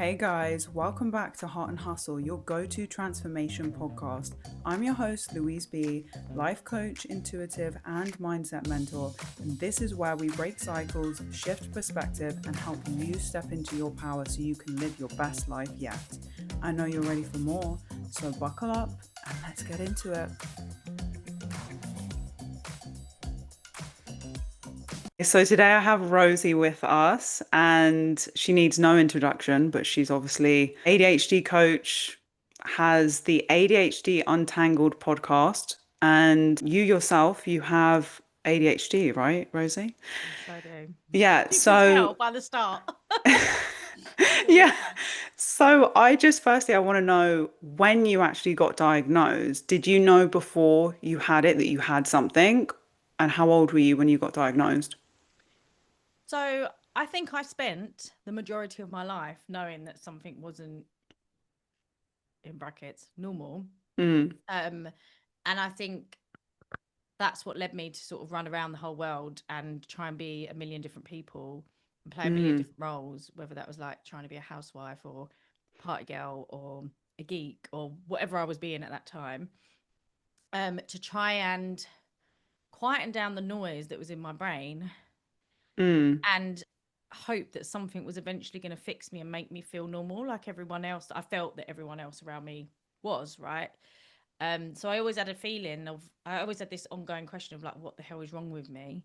Hey guys, welcome back to Heart and Hustle, your go-to transformation podcast. I'm your host, Louise B, life coach, intuitive, and mindset mentor. And this is where we break cycles, shift perspective, and help you step into your power so you can live your best life yet. I know you're ready for more, so buckle up and let's get into it. So today I have Rosie with us, and she needs no introduction, but she's obviously ADHD coach, has the ADHD Untangled podcast, and you yourself, you have ADHD, right, Rosie? Yes, I do. Yeah, You can so tell by the start. yeah. So I want to know when you actually got diagnosed, did you know before you had it that you had something? And how old were you when you got diagnosed? So I think I spent the majority of my life knowing that something wasn't, in brackets, normal. Mm, And I think that's what led me to sort of run around the whole world and try and be a million different people and play a million mm, different roles, whether that was like trying to be a housewife or party girl or a geek or whatever I was being at that time, to try and quieten down the noise that was in my brain mm. and hope that something was eventually going to fix me and make me feel normal like everyone else. I felt that everyone else around me was, right? So I always had a feeling of, I always had this ongoing question of like, what the hell is wrong with me?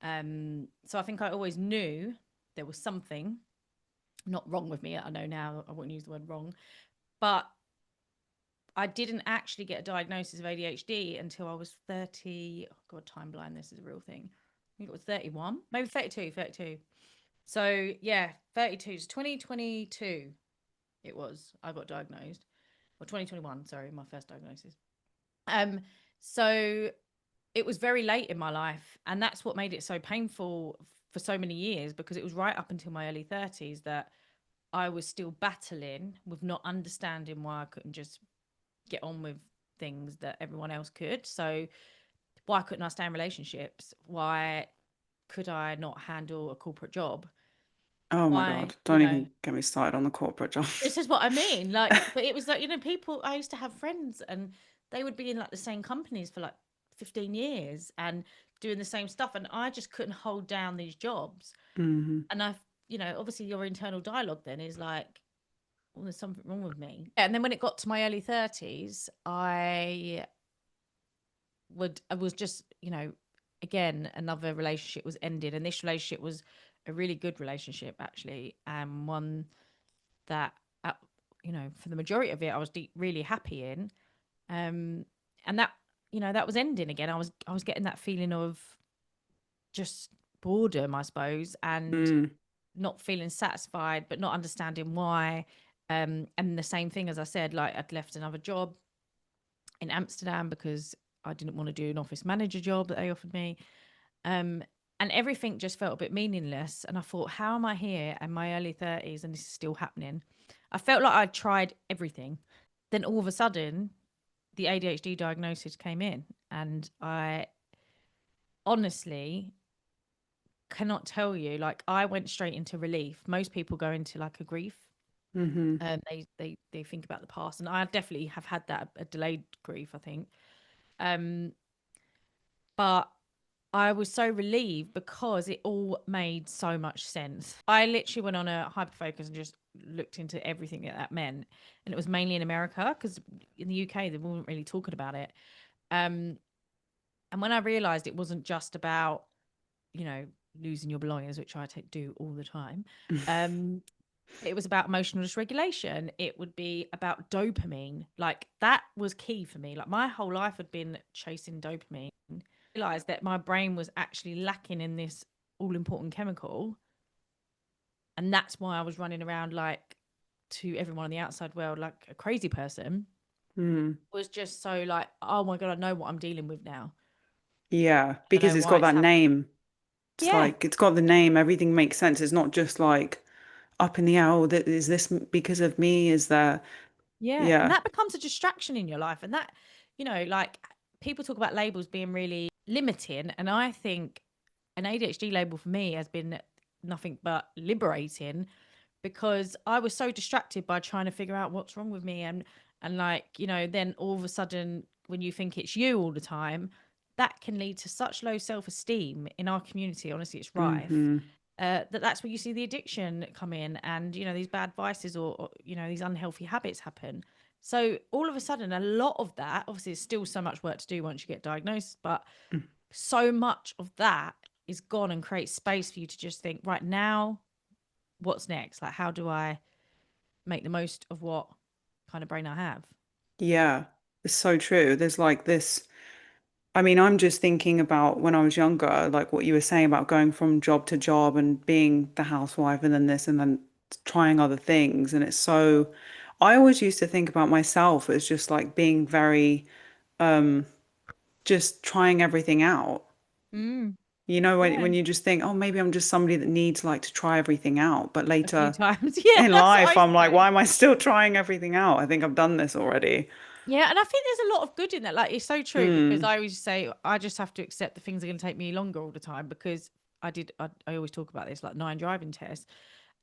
So I think I always knew there was something not wrong with me. I know now I wouldn't use the word wrong, but I didn't actually get a diagnosis of ADHD until I was 30. Oh God, time blindness is a real thing. I think it was 31, maybe 32. So yeah, 32. So 2022 it was. I got diagnosed. Or 2021, sorry, my first diagnosis. Um, so it was very late in my life, and that's what made it so painful for so many years, because it was right up until my early 30s that I was still battling with not understanding why I couldn't just get on with things that everyone else could. So why couldn't I stay in relationships? Why could I not handle a corporate job? Oh my Why, God. Don't you know, even get me started on the corporate job. this is what I mean. Like, but it was like, people, I used to have friends and they would be in like the same companies for like 15 years and doing the same stuff. And I just couldn't hold down these jobs. Hmm. And obviously your internal dialogue then is like, well, there's something wrong with me. And then when it got to my early 30s, I was just, again, another relationship was ended. And this relationship was a really good relationship, actually. And one that, uh, for the majority of it, I was really happy in. Um, and that was ending again. I was getting that feeling of just boredom, I suppose, and Mm. not feeling satisfied, but not understanding why. And the same thing, as I said, like I'd left another job in Amsterdam because I didn't want to do an office manager job that they offered me. Um, and everything just felt a bit meaningless. And I thought, how am I here in my early 30s and this is still happening? I felt like I'd tried everything. Then all of a sudden, the ADHD diagnosis came in. And I honestly cannot tell you, like, I went straight into relief. Most people go into like a grief. Hmm. They think about the past. And I definitely have had that, a delayed grief, I think. Um, but I was so relieved because it all made so much sense. I literally went on a hyper focus and just looked into everything that meant. And it was mainly in America because in the UK, they weren't really talking about it. Um, and when I realized it wasn't just about, you know, losing your belongings, which I do all the time, um, it was about emotional dysregulation. It would be about dopamine. Like that was key for me. Like my whole life had been chasing dopamine. Realized that my brain was actually lacking in this all important chemical. And that's why I was running around like to everyone in the outside world like a crazy person. Mm. Was just so like, oh my God, I know what I'm dealing with now. Yeah, I because know it's why got it's that happening. name. It's Yeah. like it's got the name. Everything makes sense. It's not just like up in the air. Oh, is this because of me? Is there? Yeah. And Yeah. that becomes a distraction in your life. And that, like people talk about labels being really limiting. And I think an ADHD label for me has been nothing but liberating because I was so distracted by trying to figure out what's wrong with me. And like, you know, then all of a sudden, when you think it's you all the time, that can lead to such low self-esteem in our community. Honestly, it's rife. Mm-hmm. That's where you see the addiction come in, and you know, these bad vices, or you know, these unhealthy habits happen. So all of a sudden, a lot of that, obviously, there's still so much work to do once you get diagnosed, but so much of that is gone, and creates space for you to just think, right now, what's next? Like, how do I make the most of what kind of brain I have? Yeah, it's so true. There's like this. I mean, I'm just thinking about when I was younger, like what you were saying about going from job to job and being the housewife and then this and then trying other things. And it's so, I always used to think about myself as just like being very, um, just trying everything out. Mm, You know, yeah, when you just think, oh, maybe I'm just somebody that needs like to try everything out. But a few later times. Yeah, in that's what life, I I'm like, say. why am I still trying everything out? I think I've done this already. Yeah, and I think there's a lot of good in that. Like, it's so true, because Mm, I always say I just have to accept that things are going to take me longer all the time, because I always talk about this, like 9 driving tests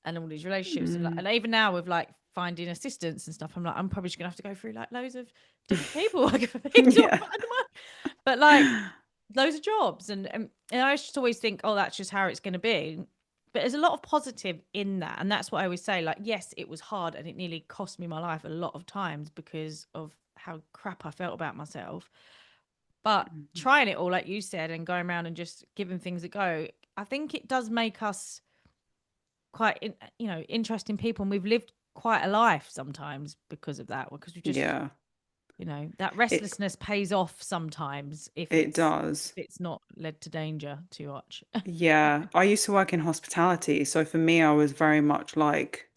and all these relationships, and like, mm, and even now with like finding assistants and stuff, I'm like, I'm probably just gonna have to go through like loads of different people like for me to yeah. find them. But like loads of jobs, and I just always think, oh, that's just how it's going to be. But there's a lot of positive in that, and that's what I always say. Like, yes, it was hard, and it nearly cost me my life a lot of times because of how crap I felt about myself. But trying it all, like you said, and going around and just giving things a go, I think it does make us quite, you know, interesting people, and we've lived quite a life sometimes because of that, because we just, Yeah. you know, that It restlessness pays off sometimes it if does. it's not led to danger too much. Yeah. I used to work in hospitality, so for me I was very much like,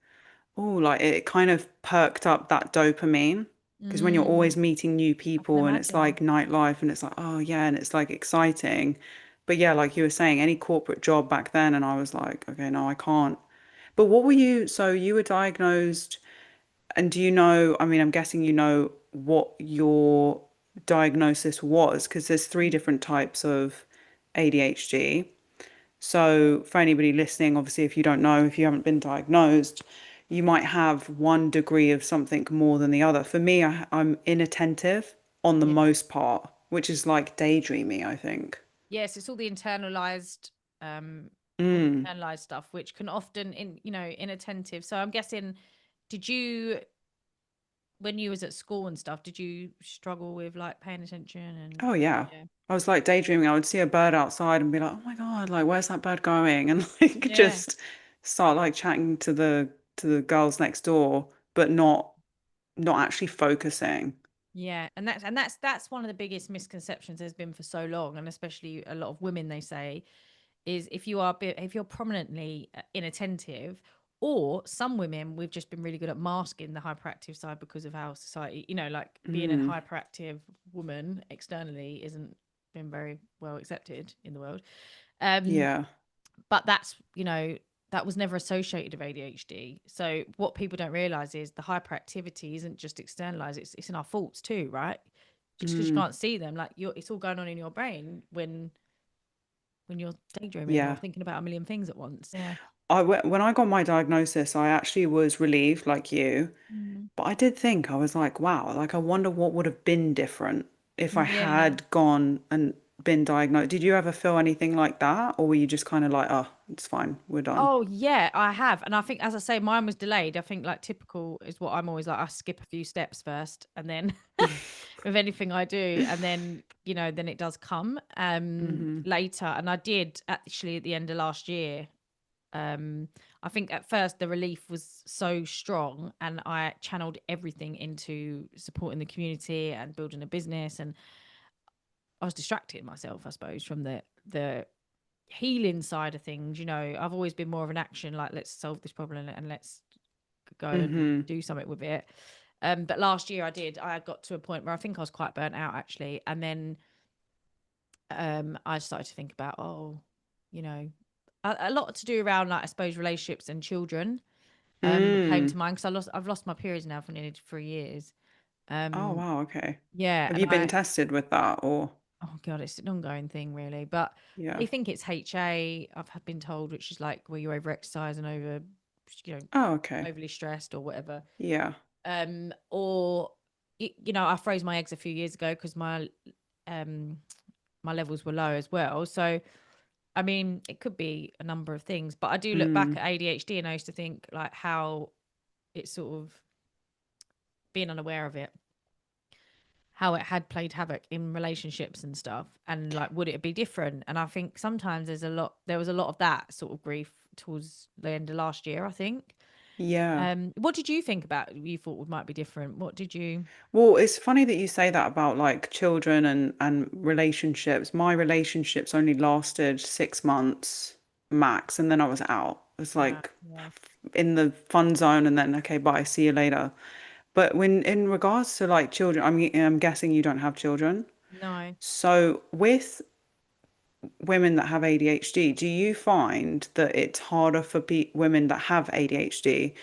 oh, like it kind of perked up that dopamine. Because when you're Mm, always meeting new I can people and it's imagine. like nightlife and it's like, oh yeah, and it's like exciting. But yeah, like you were saying, any corporate job back then, and I was like, okay, no, I can't. But what were you, so you were diagnosed, and do you know, I mean, I'm guessing you know what your diagnosis was, because there's three different types of ADHD. So, for anybody listening, obviously, if you don't know, if you haven't been diagnosed, you might have one degree of something more than the other. For me, I'm inattentive on the Yeah. most part, which is like daydreaming, I think. Yes, it's um all the Mm. internalized stuff, which can often you know, inattentive. So I'm guessing, did you, when you was at school and stuff, did you struggle with like paying attention and Oh, yeah. yeah. I was like daydreaming. I would see a bird outside and be like, oh my God, like, where's that bird going? And like Yeah. just start like chatting to the girls next door, but not actually focusing. Yeah, and that's one of the biggest misconceptions there's been for so long, and especially a lot of women, they say, is if you are if you're prominently inattentive, or some women, we've just been really good at masking the hyperactive side because of how society, you know, like being a Mm. hyperactive woman externally isn't been very well accepted in the world. Um, Yeah. but that's, you know, that was never associated with ADHD. So what people don't realize is the hyperactivity isn't just externalized, it's in our thoughts too, right? Just because you Mm. can't see them, like it's all going on in your brain when you're daydreaming or Yeah. thinking about a million things at once. Yeah. When I got my diagnosis, I actually was relieved, like you. Mm. But I did think, I was like, wow, like I wonder what would have been different if I Yeah. had gone and been diagnosed. Did you ever feel anything like that? Or were you just kind of like, oh, it's fine, we're done? Oh yeah, I have. And I think, as I say, mine was delayed. I think like typical is what I'm always like, I skip a few steps first, and then with anything I do, and then, you know, then it does come Hmm. later. And I did actually at the end of last year. Um, I think at first the relief was so strong, and I channeled everything into supporting the community and building a business, and I was distracting myself, I suppose, from the healing side of things. You know, I've always been more of an action, like let's solve this problem and let's go and Hmm. do something with it. But last year I got to a point where I think I was quite burnt out actually, and then I started to think about, oh, you know, a lot to do around, like, I suppose, relationships and children came to Mm. mind, because I've lost my periods now for nearly 3 years. Oh, Um, wow, okay. yeah, Have and you been tested with that or oh god, it's an ongoing thing really, but yeah. they think it's HA. Been told, which is like where you over exercise and over Oh, okay. overly stressed or whatever. Yeah. Or I froze my eggs a few years ago because um my levels were low as well. So I mean, it could be a number of things, but I do look back Mm. at ADHD and I used to think like how it's sort of being unaware of it, how it had played havoc in relationships and stuff, and like would it be different? And I think sometimes there was a lot of that sort of grief towards the end of last year, I think. Yeah. What did you think about you thought might be different? What did you? Well, it's funny that you say that about like children and relationships. My relationships only lasted 6 months max, and then I was out. It was like Yeah. in the fun zone, and then okay, bye, see you later. But when in regards to like children, I mean, I'm guessing you don't have children. No. So with women that have ADHD, do you find that it's harder for women that have ADHD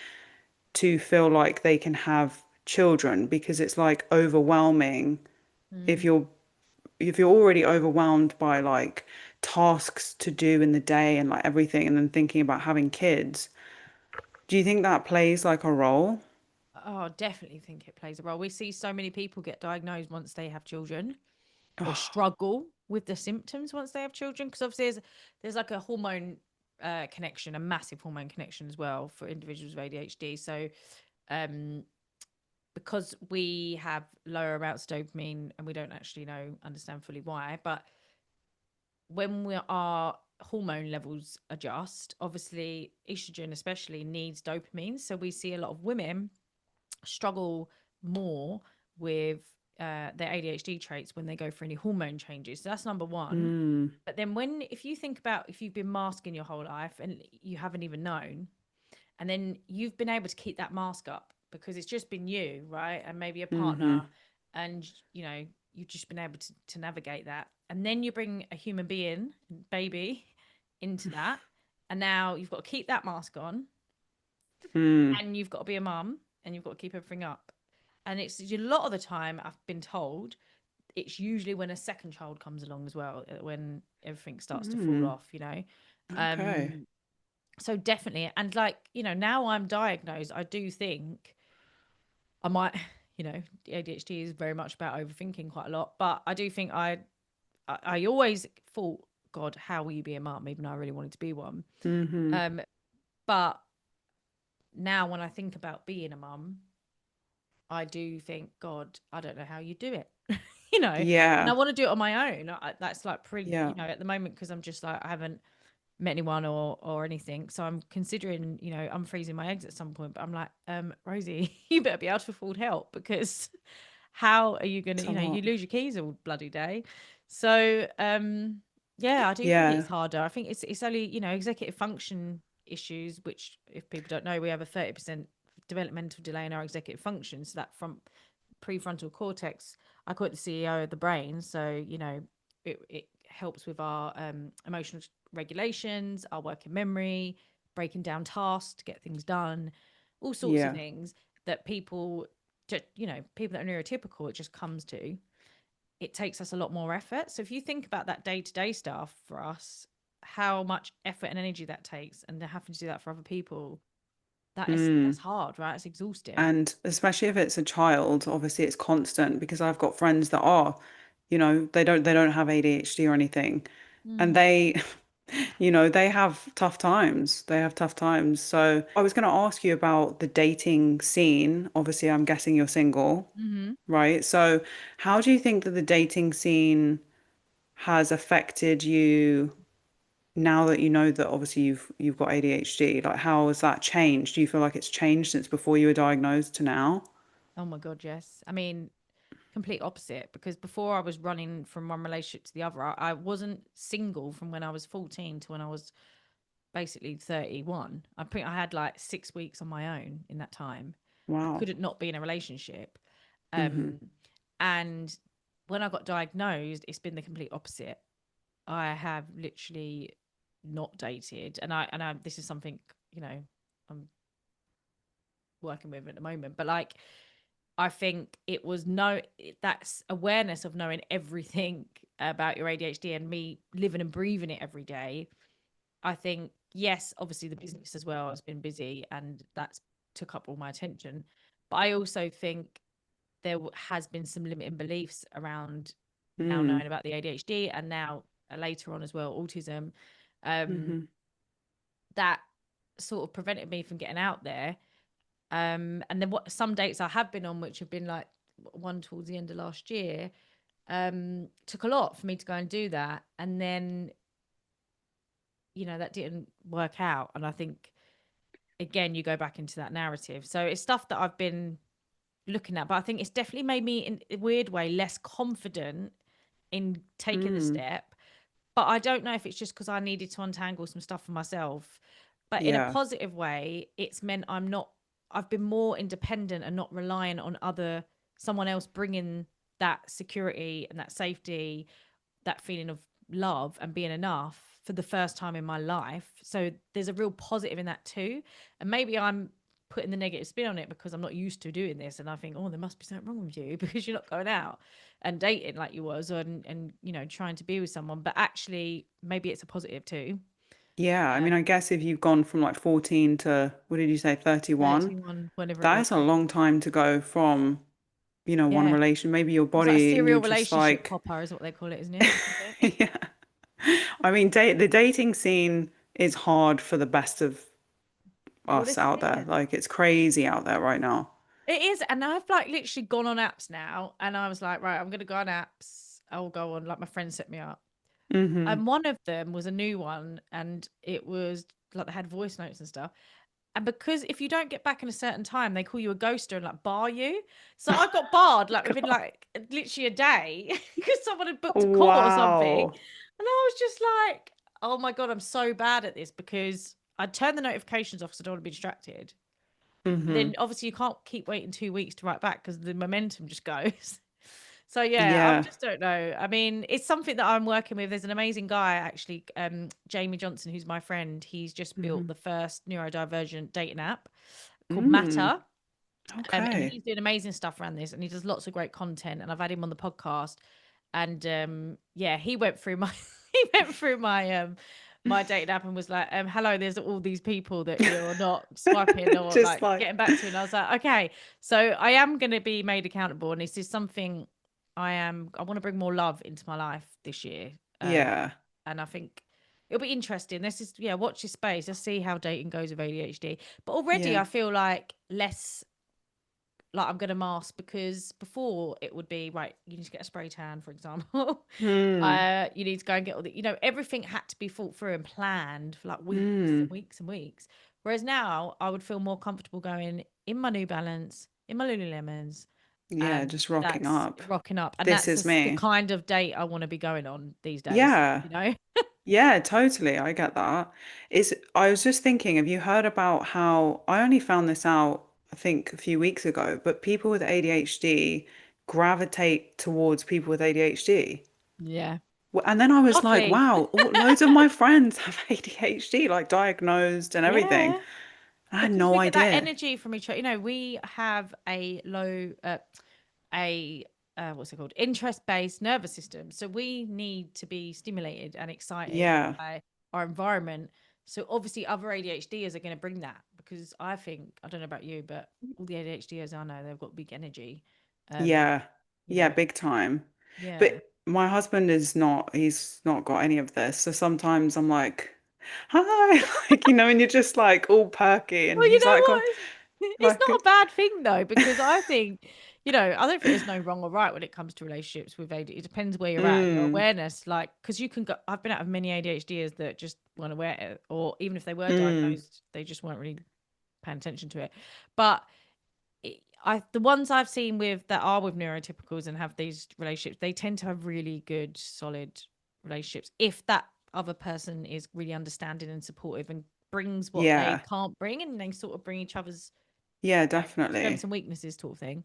to feel like they can have children because it's like overwhelming if Mm. you're already overwhelmed by like tasks to do in the day and like everything and then thinking about having kids, do you think that plays like a role? Oh, I definitely think it plays a role. We see so many people get diagnosed once they have children, or struggle with the symptoms once they have children, because obviously there's like a hormone connection, a massive hormone connection as well for individuals with ADHD. So um because we have lower amounts of dopamine and we don't actually understand fully why, but when our hormone levels adjust, obviously estrogen especially needs dopamine, so we see a lot of women struggle more with their ADHD traits when they go for any hormone changes. So that's number one. Mm, But then if you think about if you've been masking your whole life and you haven't even known, and then you've been able to keep that mask up because it's just been you, right? And maybe a mm-hmm, partner, and you've just been able to navigate that. And then you bring a human being, baby, into that. And now you've got to keep that mask on, mm, and you've got to be a mum, and you've got to keep everything up. And it's a lot of the time I've been told it's usually when a second child comes along as well, when everything starts to fall mm. off. Okay. Um, so definitely, and like now I'm diagnosed, I do think I might, ADHD is very much about overthinking quite a lot, but I do think I always thought, God, how will you be a mum? Even though I really wanted to be one. Mm-hmm. But now when I think about being a mum, I do think, God, I don't know how you do it, and I Yeah. want to do it on my own. That's like pretty, Yeah. at the moment, because I'm just like, I haven't met anyone or anything. So I'm considering, I'm freezing my eggs at some point, but I'm like, Rosie, you better be able to afford help, because how are you going to, It's a you lot. lose your keys all bloody day. So, yeah, I do think Yeah. it's harder. I think it's only, executive function issues, which if people don't know, we have a 30% developmental delay in our executive function. So that from prefrontal cortex, I call it the CEO of the brain. So, it helps with our emotional regulations, our working memory, breaking down tasks to get things done, all sorts of Yeah. things that people, people that are neurotypical, it just comes to. It takes us a lot more effort. So if you think about that day to day stuff for us, how much effort and energy that takes, and having to do that for other people, that's Mm. hard, right? It's exhausting. And especially if it's a child, obviously it's constant because I've got friends that are, they don't have ADHD or anything. And Mm. they, they have tough times. They have tough times. So I was going to ask you about the dating scene. Obviously, I'm guessing you're single, Mm-hmm. right? So how do you think that the dating scene has affected you now that you know that obviously you've got ADHD? Like how has that changed? Do you feel like it's changed since before you were diagnosed to now? Oh my God, yes. I mean, complete opposite, because before I was running from one relationship to the other. I wasn't single from when I was 14 to when I was basically 31. I had like 6 weeks on my own in that time. I Wow. couldn't not be in a relationship. Mm-hmm. Um, and when I got diagnosed, it's been the complete opposite. I have literally not dated, and I this is something, I'm working with at the moment, but like I think it was that's awareness of knowing everything about your ADHD and me living and breathing it every day. I think yes, obviously the business as well has been busy and that's took up all my attention. But I also think there has been some limiting beliefs around now Mm. knowing about the ADHD and now later on as well, autism, um, Hmm. that sort of prevented me from getting out there. And then what some dates I have been on, which have been like one towards the end of last year, took a lot for me to go and do that. And then, that didn't work out. And I think again, you go back into that narrative. So it's stuff that I've been looking at, but I think it's definitely made me in a weird way less confident in taking the Mm. step. But I don't know if it's just because I needed to untangle some stuff for myself. But in a Yeah. positive way, it's meant I've been more independent and not reliant on someone else bringing that security and that safety, that feeling of love and being enough for the first time in my life. So there's a real positive in that too. And maybe I'm putting the negative spin on it because I'm not used to doing this and I think, oh, there must be something wrong with you because you're not going out and dating like you was and trying to be with someone. But actually maybe it's a positive too. Yeah. I mean, I Um guess if you've gone from like 14 to, what did you say, 31, 31, whenever it that was. is a long time to go from, one Yeah. relation. Maybe your It's like a body and you're serial just relationship like, hopper is what they call it, isn't it? Or something. yeah. I mean, the dating scene is hard for the best of Well, us this is out there. it. Like, it's crazy out there right now. It is, and I've like literally gone on apps now, and I was like, right, I'm gonna go on apps. I'll go on like my friend set me up, Hmm. and one of them was a new one, and it was like they had voice notes and stuff. And because if you don't get back in a certain time, they call you a ghoster and like bar you. So I got barred like within God. like literally a day because someone had booked a call or something, Wow. and I was just like, oh my god, I'm so bad at this because I turned the notifications off so I don't want to be distracted. But then Hmm. obviously you can't keep waiting 2 weeks to write back because the momentum just goes. So yeah, I Yeah. just don't know. I mean, it's something that I'm working with. There's an amazing guy actually, Jamie Johnson, who's my friend. He's just built Hmm. the first neurodivergent dating app called Mm. Matter. And Okay. he's doing amazing stuff around this and he does lots of great content. And I've had him on the podcast. And yeah, he went through my he went through my dating app and was like, hello, there's all these people that you're not swiping or Just like like, getting back to. And I was like, okay, so I am gonna be made accountable. And this is something I want to bring more love into my life this year. yeah. And I think it'll be interesting. This is yeah, watch this space. Let's see how dating goes with ADHD. But already Yeah. I feel like less like I'm gonna mask because before it would be right, you need to get a spray tan, for example. Hmm. You need to go and get all the everything had to be thought through and planned for like weeks and Hmm. weeks and weeks. Whereas now I would feel more comfortable going in my New Balance, in my Lululemons, Yeah, and just rocking that's up. rocking up. And This that's is the me. kind of date I want to be going on these days, Yeah. you know? Yeah, totally. I get that. I was just thinking, have you heard about how I only found this out, I think, a few weeks ago, but people with ADHD gravitate towards people with ADHD. Yeah. And then I was like, Oddly. wow, loads of my friends have ADHD, like diagnosed and everything. Yeah. I had Because no we get that idea. energy from each other. We have a what's it called? Interest-based nervous system. So we need to be stimulated and excited Yeah. by our environment. So obviously other ADHDers are going to bring that because I think, I don't know about you, but all the ADHDers I know, they've got big energy. Um, Yeah. you Yeah, know, big time. yeah. But my husband he's not got any of this. So sometimes I'm like, hi, like, and you're just like all perky. And Well, you he's know like, oh, what? It's like, not a bad thing though, because I think, I don't think there's no wrong or right when it comes to relationships with ADHD. It depends where you're at and your mm, awareness. Like, because you can go, I've been out of many ADHDers that just weren't aware, or even if they were mm, diagnosed, they just weren't really paying attention to it. But the ones I've seen with that are with neurotypicals and have these relationships, they tend to have really good, solid relationships if that other person is really understanding and supportive and brings what they yeah, can't bring, and they sort of bring each other's yeah, strengths definitely. and weaknesses sort of thing.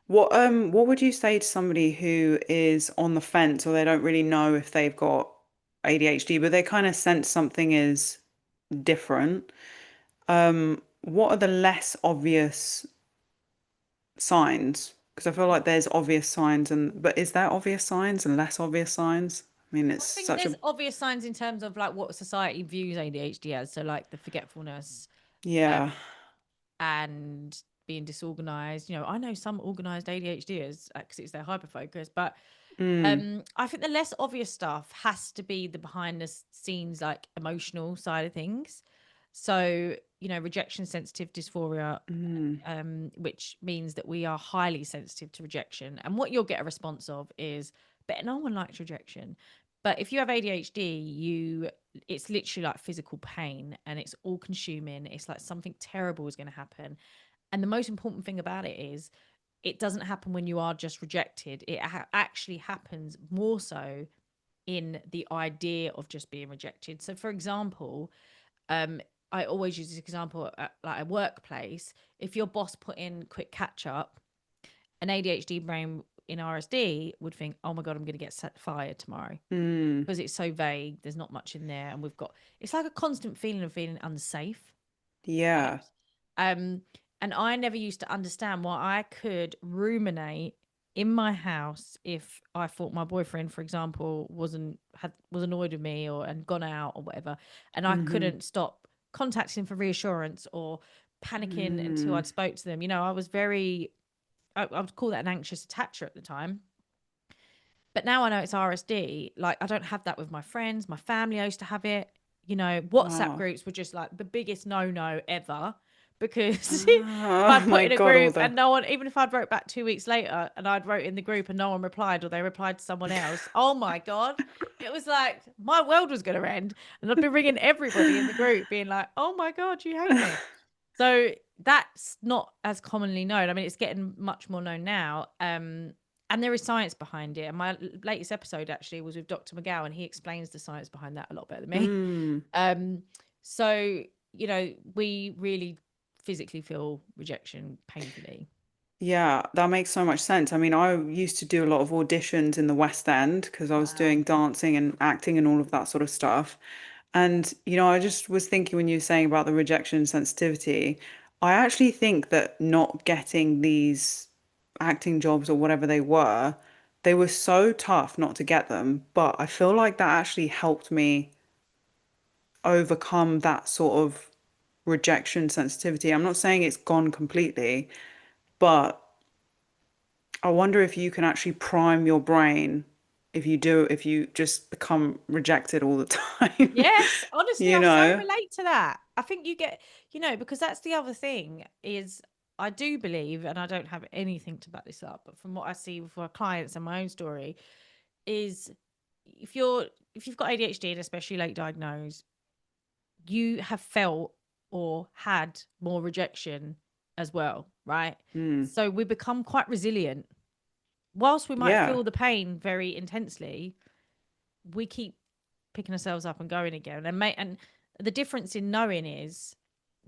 What would you say to somebody who is on the fence or they don't really know if they've got ADHD, but they kind of sense something is different? What are the less obvious signs? Because I feel like there's obvious signs but is there obvious signs and less obvious signs? I mean, it's I think such there's a, obvious signs in terms of like what society views ADHD as. So like the forgetfulness, um, yeah. and being disorganized. You know, I know some organized ADHDers because it's their hyperfocus, but Mm, I think the less obvious stuff has to be the behind the scenes, like emotional side of things. So, you know, rejection sensitive dysphoria, mm, which means that we are highly sensitive to rejection. And what you'll get a response of is, but no one likes rejection. But if you have ADHD, it's literally like physical pain and it's all consuming. It's like something terrible is going to happen. And the most important thing about it is it doesn't happen when you are just rejected. It actually happens more so in the idea of just being rejected. So, for example, I always use this example at like a workplace. If your boss put in quick catch up, an ADHD brain in RSD would think, "Oh my god, I'm going to get set fired tomorrow," mm, because it's so vague. There's not much in there, and it's like a constant feeling of feeling unsafe, right? yeah. Um, and I never used to understand why I could ruminate in my house if I thought my boyfriend, for example, was annoyed with me or and gone out or whatever, and I Mm-hmm. couldn't stop contacting for reassurance or panicking until Mm, I'd spoke to them. You know, I was very, I would call that an anxious attacher at the time. But now I know it's RSD. Like I don't have that with my friends, my family. I used to have it. You know, WhatsApp wow. groups were just like the biggest no if Oh I'd put my in a God, all group the, and no one, even if I'd wrote back 2 weeks later and I'd wrote in the group and no one replied or they replied to someone else, oh my God, it was like my world was going to end. And I'd be ringing everybody in the group being like, oh my God, you hate me. So that's not as commonly known. I mean, it's getting much more known now. And there is science behind it. And my latest episode actually was with Dr. McGowan, and he explains the science behind that a lot better than me. mm. So, you know, we really physically feel rejection painfully. Yeah, that makes so much sense. I mean, I used to do a lot of auditions in the West End because I was Wow. doing dancing and acting and all of that sort of stuff. And, I just was thinking when you were saying about the rejection sensitivity, I actually think that not getting these acting jobs or whatever they were so tough not to get them. But I feel like that actually helped me overcome that sort of rejection sensitivity. I'm not saying it's gone completely, but I wonder if you can actually prime your brain if you just become rejected all the time, Yes, honestly, you I so know? relate to that. I think you get, you know, because that's the other thing is I do believe, and I don't have anything to back this up, but from what I see with our clients and my own story, is if you're if you've got ADHD and especially late diagnosed, you have felt or had more rejection as well, right? Mm, So we become quite resilient. Whilst we might yeah, feel the pain very intensely, we keep picking ourselves up and going again. And the difference in knowing is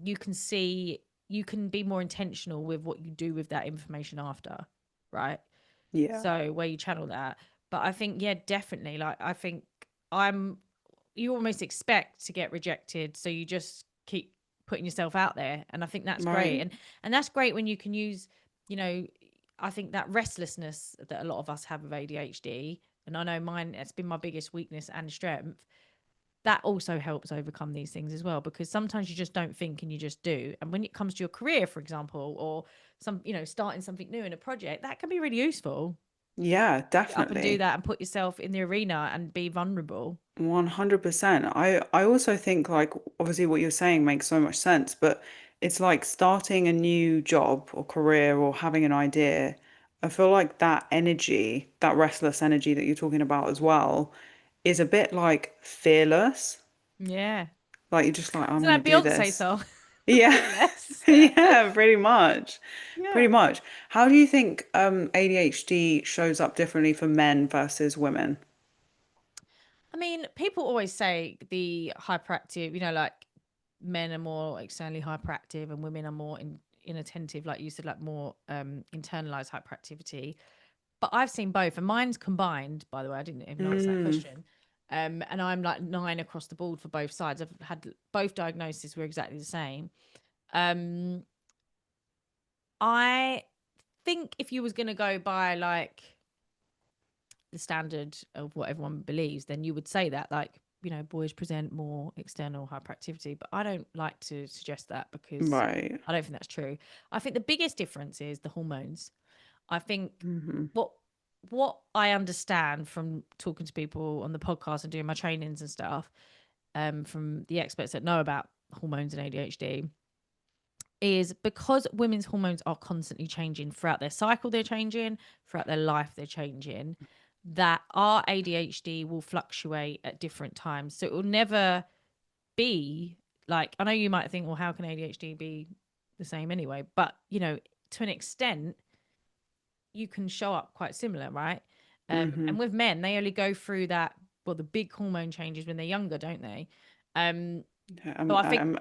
you can see you can be more intentional with what you do with that information after, right? yeah, So where you channel that. But I think, yeah, definitely. Like I think I'm you almost expect to get rejected. So you just keep putting yourself out there. And I think that's great. right. And that's great when you can use, you know, I think that restlessness that a lot of us have with ADHD, and I know mine, it's been my biggest weakness and strength. That also helps overcome these things as well, because sometimes you just don't think and you just do. And when it comes to your career, for example, or some, you know, starting something new in a project, that can be really useful. Yeah, Get up and do definitely. that and put yourself in the arena and be vulnerable. 100%. I also think like obviously what you're saying makes so much sense, but it's like starting a new job or career or having an idea. I feel like that energy, that restless energy that you're talking about as well, is a bit like fearless. Yeah. Like you're just like, I'm Isn't gonna that do Beyonce this. song? Yeah. Fearless. Yeah, pretty much. Pretty Yeah. much. How do you think ADHD shows up differently for men versus women? I mean, people always say the hyperactive, you know, like men are more externally hyperactive and women are more inattentive, like you said, like more internalized hyperactivity. But I've seen both, and mine's combined, by the way. I didn't even answer that Mm, question. And I'm like 9 across the board for both sides. I've had both diagnoses were exactly the same. Um, I think if you was gonna go by like the standard of what everyone believes, then you would say that, like, boys present more external hyperactivity. But I don't like to suggest that because Right. I don't think that's true. I think the biggest difference is the hormones. I think Mm-hmm. what I understand from talking to people on the podcast and doing my trainings and stuff, from the experts that know about hormones and ADHD, is because women's hormones are constantly changing throughout their cycle, they're changing throughout their life, they're changing, that our ADHD will fluctuate at different times. So it will never be like, I know you might think, well, how can ADHD be the same anyway? But, to an extent, you can show up quite similar, right? Mm-hmm. And with men, they only go through that, well, the big hormone changes when they're younger, don't they? Um, Yeah, so I think, I'm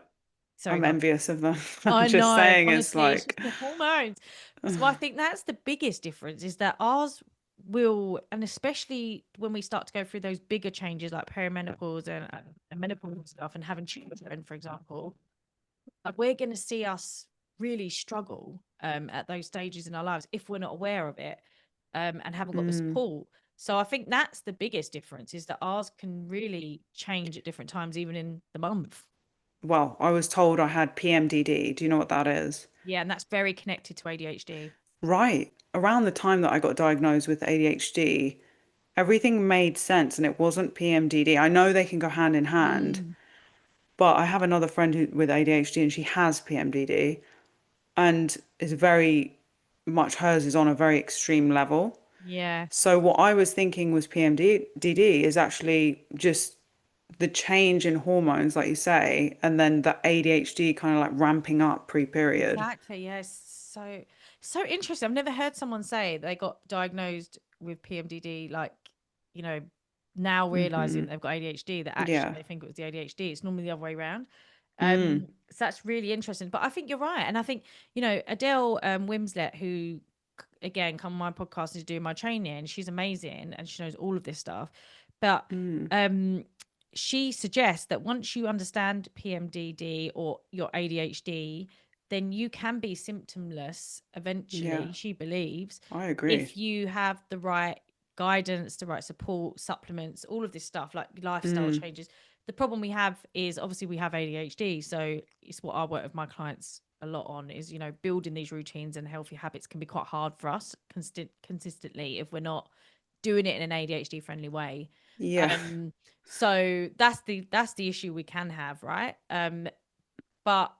sorry, I'm go on. envious of them. I'm I just know, saying it's honestly, it's just like the hormones. So I think that's the biggest difference, is that ours will, and especially when we start to go through those bigger changes like perimenopause and menopause and stuff, and having children, for example, we're going to see us really struggle at those stages in our lives if we're not aware of it, and haven't got the mm, support. So I think that's the biggest difference, is that ours can really change at different times, even in the month. well, I was told I had PMDD. Do you know what that is? Yeah, and that's very connected to ADHD. Right. Around the time that I got diagnosed with ADHD, everything made sense and it wasn't PMDD. I know they can go hand in hand, Mm. but I have another friend with ADHD and she has PMDD and is very much hers is on a very extreme level. Yeah. So what I was thinking was PMDD is actually just the change in hormones, like you say, and then the ADHD kind of like ramping up pre-period. Exactly. Yes. So interesting. I've never heard someone say they got diagnosed with PMDD, like, you know, now realizing they've got ADHD, that actually Yeah. they think it was the ADHD. It's normally the other way around. Mm. So that's really interesting. But I think you're right. And I think, Adele Wimslet, who again come on my podcast and is doing my training, she's amazing and she knows all of this stuff. But Mm. um she suggests that once you understand PMDD or your ADHD, then you can be symptomless Yeah. eventually, she believes, I agree. if you have the right guidance, the right support, supplements, all of this stuff, like lifestyle Mm. changes. The problem we have is, obviously, we have ADHD. So it's what I work with my clients a lot on, is, building these routines and healthy habits can be quite hard for us consistently if we're not doing it in an ADHD friendly way. Yeah. Um, so that's the issue we can have, right? But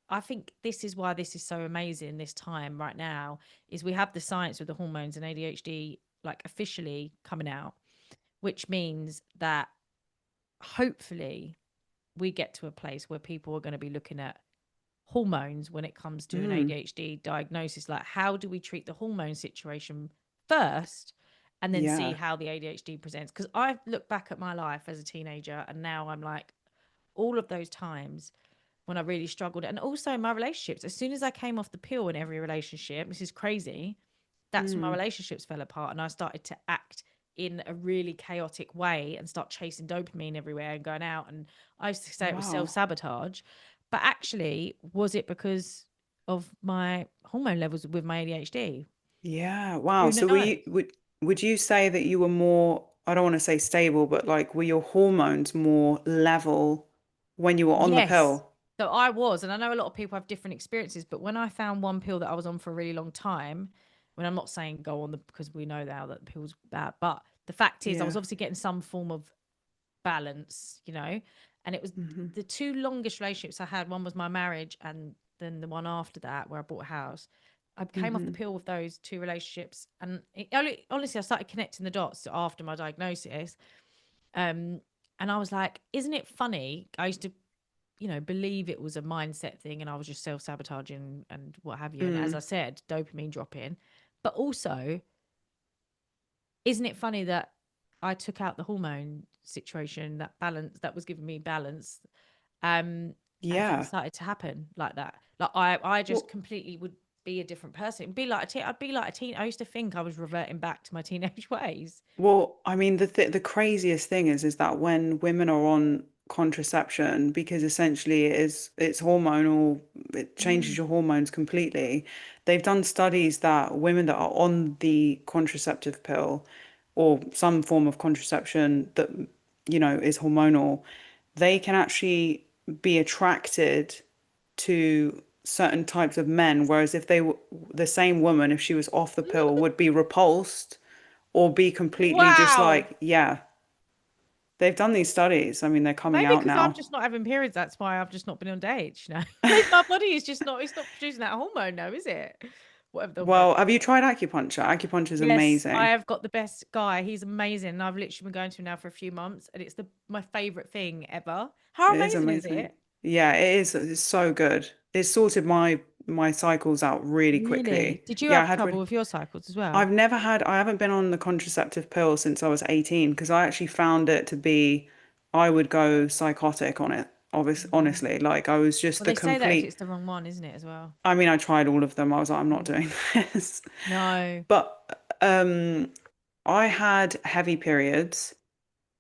I think this is why this is so amazing this time right now, is we have the science with the hormones and ADHD like officially coming out, which means that hopefully we get to a place where people are going to be looking at hormones when it comes to an Mm. ADHD diagnosis. Like, how do we treat the hormone situation first and then see Yeah. how the ADHD presents? Because I look back at my life as a teenager and now I'm like, all of those times when I really struggled, and also in my relationships, as soon as I came off the pill in every relationship, this is crazy, that's when my Mm. relationships fell apart and I started to act in a really chaotic way and start chasing dopamine everywhere and going out. And I used to say it was Wow. self-sabotage, but actually, was it because of my hormone levels with my ADHD? Yeah. Wow. Who So knows? would you say that you were more, I don't want to say stable, but like were your hormones more level when you were on the Yes. pill? So I was, and I know a lot of people have different experiences, but when I found one pill that I was on for a really long time, when I'm not saying go on the, because we know now that the pill's bad, but the fact is I was Yeah. obviously getting some form of balance, and it was Hmm. the two longest relationships I had. One was my marriage, and then the one after that where I bought a house. I came off the Hmm. pill with those two relationships, and honestly, I started connecting the dots after my diagnosis. Um, and I was like, isn't it funny? I used to, believe it was a mindset thing, and I was just self sabotaging and what have you. And as I Mm. said, dopamine dropping, but also, isn't it funny that I took out the hormone situation, that balance that was giving me balance, and things Yeah. started to happen like that. Like I just Well, completely would be a different person. It'd be like I'd be like a teen. I used to think I was reverting back to my teenage ways. I mean, the craziest thing is that when women are on contraception, because essentially it's hormonal, it changes Mm. your hormones completely. They've done studies that women that are on the contraceptive pill, or some form of contraception that, is hormonal, they can actually be attracted to certain types of men, whereas if they were the same woman, if she was off the pill, would be repulsed or be completely just Wow. like, yeah, they've done these studies. I mean, they're coming Maybe out because I'm now. just not having periods. That's why I've just not been on dates. Maybe my body is just not. It's not producing that hormone now, is it? Whatever the hormone. Well, have you tried acupuncture? Acupuncture is Yes, I amazing. have got the best guy. He's amazing. And I've literally been going to him now for a few months, and it's my favorite thing ever. How It is amazing is amazing. it? Yeah, it is. It's so good. It sorted my cycles out really Really? quickly. Did you Yeah, have trouble with your cycles as well? I haven't been on the contraceptive pill since I was 18 because I actually found it to be, I would go psychotic on it. Mm. Honestly, like I was Well, just a they say that if it's complete, the wrong one, isn't it, as well? I mean, I tried all of them. I was like, I'm not Mm. doing this. No. But I had heavy periods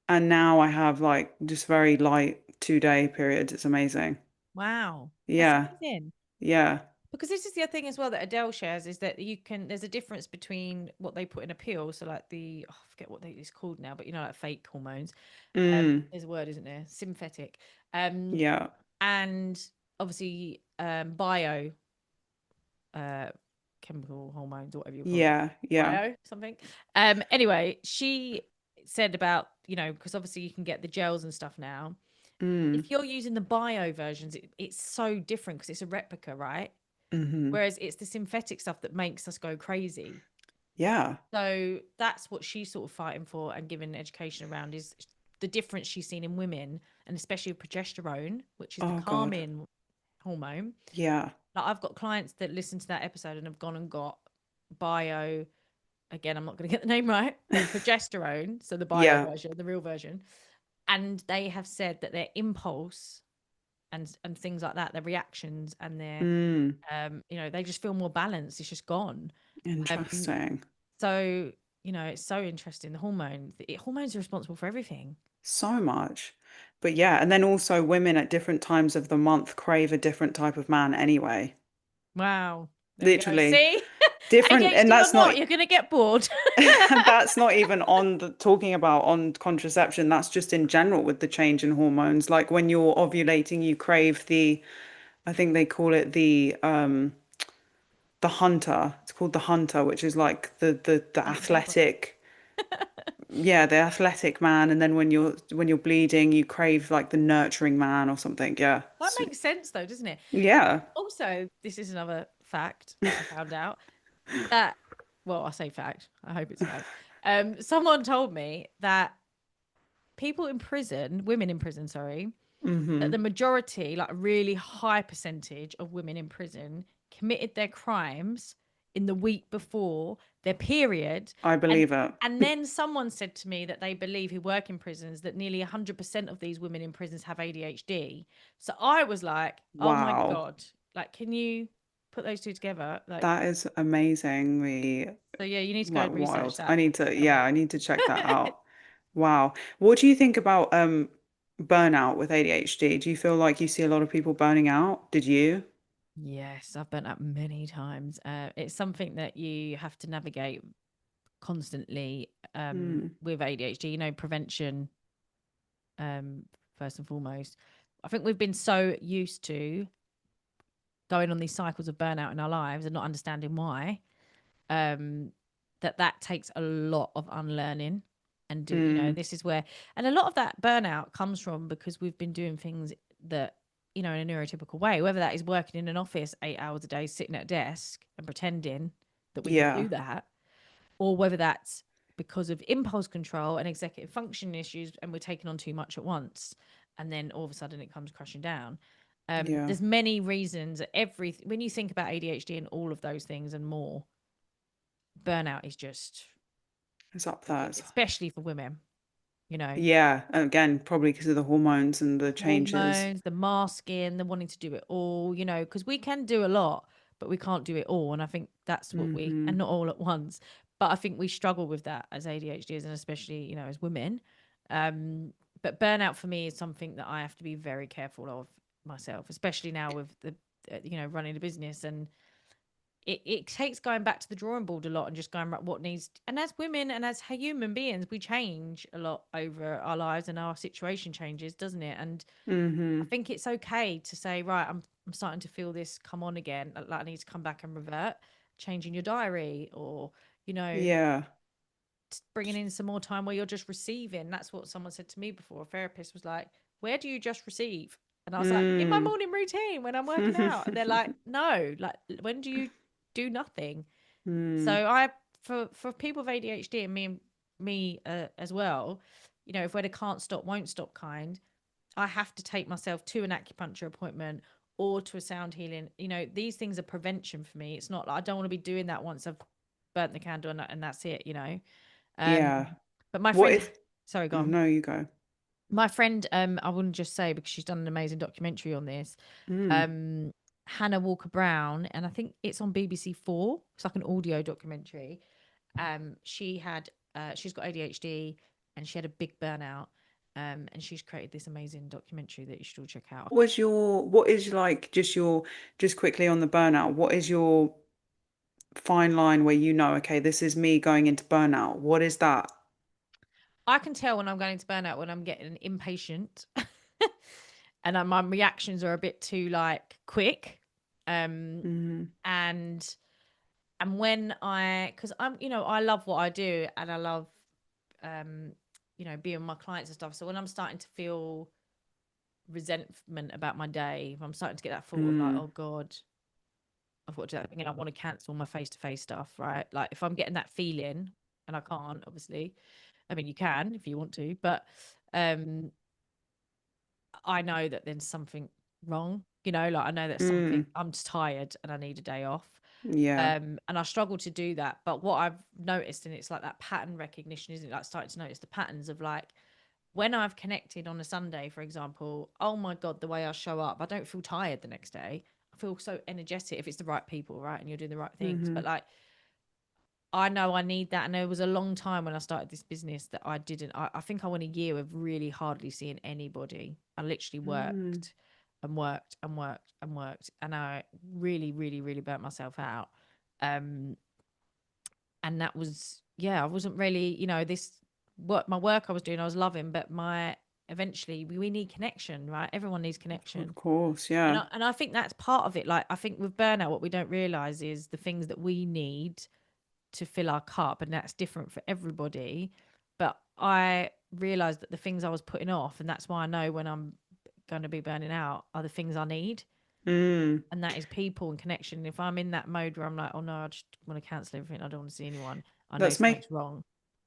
and now I have like just very light 2 day periods. It's amazing. Wow. That's Yeah. amazing. Yeah. Because this is the other thing as well that Adele shares is that there's a difference between what they put in a pill. So like I forget what it's called now, but like fake hormones. Mm. There's a word, isn't there? Synthetic. Um, Yeah. and obviously bio uh chemical hormones or whatever you call them. Yeah. Yeah. Bio something. Anyway, she said about, because obviously you can get the gels and stuff now. Mm. If you're using the bio versions, it's so different because it's a replica, right? Mm-hmm. Whereas it's the synthetic stuff that makes us go crazy. Yeah. So that's what she's sort of fighting for and giving education around is the difference she's seen in women, and especially with progesterone, which is the Oh God. calming hormone. Yeah. Like I've got clients that listen to that episode and have gone and got bio. Again, I'm not going to get the name right, but progesterone, so the bio Yeah. version, the real version, and they have said that their impulse and things like that, their reactions and their Mm. they just feel more balanced. It's just gone. Um, Interesting. so it's so interesting. The hormones are responsible for everything. So much. But yeah, and then also women at different times of the month crave a different type of man anyway. Wow. There we go. Literally See, different, and ADHD or that's not not, you're gonna get bored. and that's not even on the talking about on contraception. That's just in general with the change in hormones. Like when you're ovulating, you crave I think they call it the hunter. It's called the hunter, which is like the Hunt for temper. athletic, yeah, the athletic man. And then when you're bleeding, you crave like the nurturing man or something. Yeah. That makes sense though, doesn't it? Yeah. Also, this is another fact I found out that, well, I say fact. I hope it's a fact. Someone told me that women in prison, sorry, that the Mm-hmm. majority, like a really high percentage of women in prison, committed their crimes in the week before their period. I And believe it. and then someone said to me that they believe who work in prisons that nearly 100% of these women in prisons have ADHD. So I was like, oh my Wow. God, like, can you put those two together? Like, That is amazingly so yeah, you need to go like and research wild. I that. need to, Tell yeah, me. I need to check that out. Wow. What do you think about burnout with ADHD? Do you feel like you see a lot of people burning out? Did you? Yes, I've burnt out many times. It's something that you have to navigate constantly Mm. with ADHD, prevention um, first and foremost. I think we've been so used to going on these cycles of burnout in our lives and not understanding why, um, that takes a lot of unlearning. And Mm. this is where, and a lot of that burnout comes from because we've been doing things that, in a neurotypical way, whether that is working in an office 8 hours a day, sitting at a desk and pretending that we can Yeah. do that, or whether that's because of impulse control and executive function issues and we're taking on too much at once and then all of a sudden it comes crashing down. Yeah. There's many reasons. When you think about ADHD and all of those things and more, burnout is just, It's up there. especially for women, you know Yeah. Again, probably because of the hormones and the changes. hormones, the masking, the wanting to do it all, because we can do a lot, but we can't do it all. And I think that's and Hmm. not all at once. But I think we struggle with that as ADHDs and especially, as women. Um, but burnout for me is something that I have to be very careful of myself, especially now with the, running a business. And it takes going back to the drawing board a lot and just going back what needs. And as women and as human beings, we change a lot over our lives and our situation changes, doesn't it? And I Mm-hmm. think it's okay to say, right, I'm starting to feel this come on again. Like I need to come back and revert, changing your diary, or you know, Yeah. bringing in some more time where you're just receiving. That's what someone said to me before. A therapist was like, "Where do you just receive?" And I was like, "In my Mm. morning routine when I'm working out." And they're like, "No, like when do you do nothing?" So Mm. for people with ADHD and me as well, you know, if we're the can't stop, won't stop kind, I have to take myself to an acupuncture appointment or to a sound healing. You know, these things are prevention for me. It's not like I don't want to be doing that once I've burnt the candle and that's it, you know. Um, Yeah. but my What friend, if? sorry, go Oh, on. no, you go. My friend, I wouldn't just say because she's done an amazing documentary on this. Mm. Um, Hannah Walker Brown, and I think it's on BBC Four. It's like an audio documentary. She had, she's got ADHD, and she had a big burnout. And she's created this amazing documentary that you should all check out. What is like just quickly on the burnout, what is your fine line where you know, okay, this is me going into burnout? What is that? I can tell when I'm going to burnout when I'm getting impatient, and my reactions are a bit too like quick. Um, Mm. and when because I'm, you know, I love what I do and I love, um, you know, being with my clients and stuff. So when I'm starting to feel resentment about my day, if I'm starting to get that thought of like, Mm. oh God, I've got to do that thing and I want to cancel my face to face stuff, right? Like if I'm getting that feeling, and I can't, obviously. I mean, you can if you want to, but um, I know that there's something wrong. You know, like I know that something. Mm. I'm just tired and I need a day off. Yeah. And I struggle to do that. But what I've noticed, and it's like that pattern recognition, isn't it? Like starting to notice the patterns of like when I've connected on a Sunday, for example, oh my God, the way I show up, I don't feel tired the next day. I feel so energetic if it's the right people, right? And you're doing the right things. Mm-hmm. But like, I know I need that. And there was a long time when I started this business that I didn't. I think I went a year of really hardly seeing anybody. I literally Mm. worked and worked and worked and worked. And I really, really, really burnt myself out. Um, and that was, yeah, I wasn't really, you know, this my work I was doing, I was loving, but eventually we need connection, right? Everyone needs Of connection. course, And yeah. I think that's part of it. Like, I think with burnout, what we don't realize is the things that we need to fill our cup, and that's different for everybody. But I realized that the things I was putting off, and that's why I know when I'm going to be burning out, are the things I need. Mm. And that is people and connection. If I'm in that mode where I'm like, oh no, I just want to cancel everything, I don't want to see anyone, I know That's make something's wrong,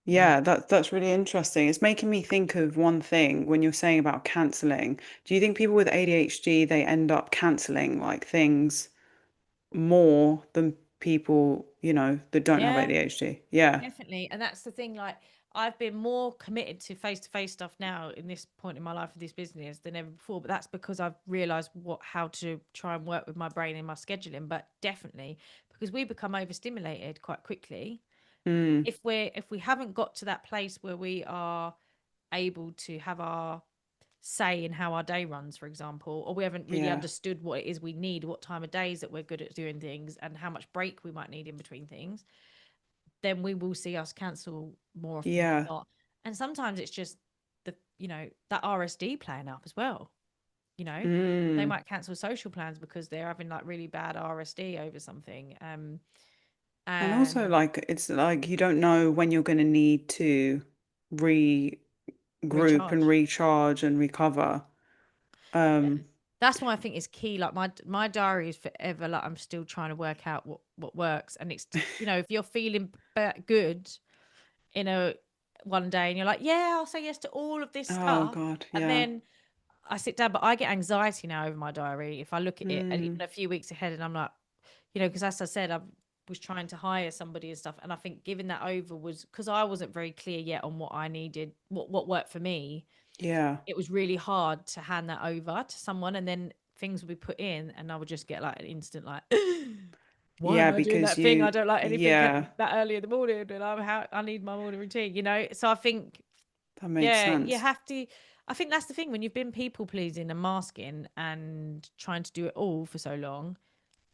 you know? Yeah, that's really interesting. It's making me think of one thing when you're saying about canceling. Do you think people with ADHD they end up canceling like things more than people, that don't have Yeah, ADHD? Yeah. definitely. And that's the thing. Like, I've been more committed to face stuff now in this point in my life of this business than ever before. But that's because I've realized how to try and work with my brain in my scheduling. But definitely because we become overstimulated quite quickly. Mm. If we haven't got to that place where we are able to have our say in how our day runs, for example, or we haven't really Yeah. understood what it is we need, what time of days that we're good at doing things, and how much break we might need in between things, then we will see us cancel more often than Yeah. not. And sometimes it's just that RSD playing up as well. You know, they Mm. might cancel social plans because they're having like really bad RSD over something. And also And like it's like you don't know when you're going to need to regroup and recharge. recharge and recover. Um, That's why I think it's key. Like my diary is forever. Like I'm still trying to work out what works. And it's, if you're feeling good in a one day and you're like, yeah, I'll say yes to all of this oh stuff, God, and yeah. then I sit down, but I get anxiety now over my diary if I look at it and even Mm. a few weeks ahead, and I'm like, because as I said, I was trying to hire somebody and stuff, and I think giving that over was because I wasn't very clear yet on what I needed, what worked for me. Yeah. It was really hard to hand that over to someone, and then things would be put in, and I would just get like an instant like. Why am Yeah, I doing because that thing? I you, don't like anything yeah, that early in the morning, and I need my morning routine. So I think, that makes yeah, you sense. have to. I think that's the thing when you've been people pleasing and masking and trying to do it all for so long.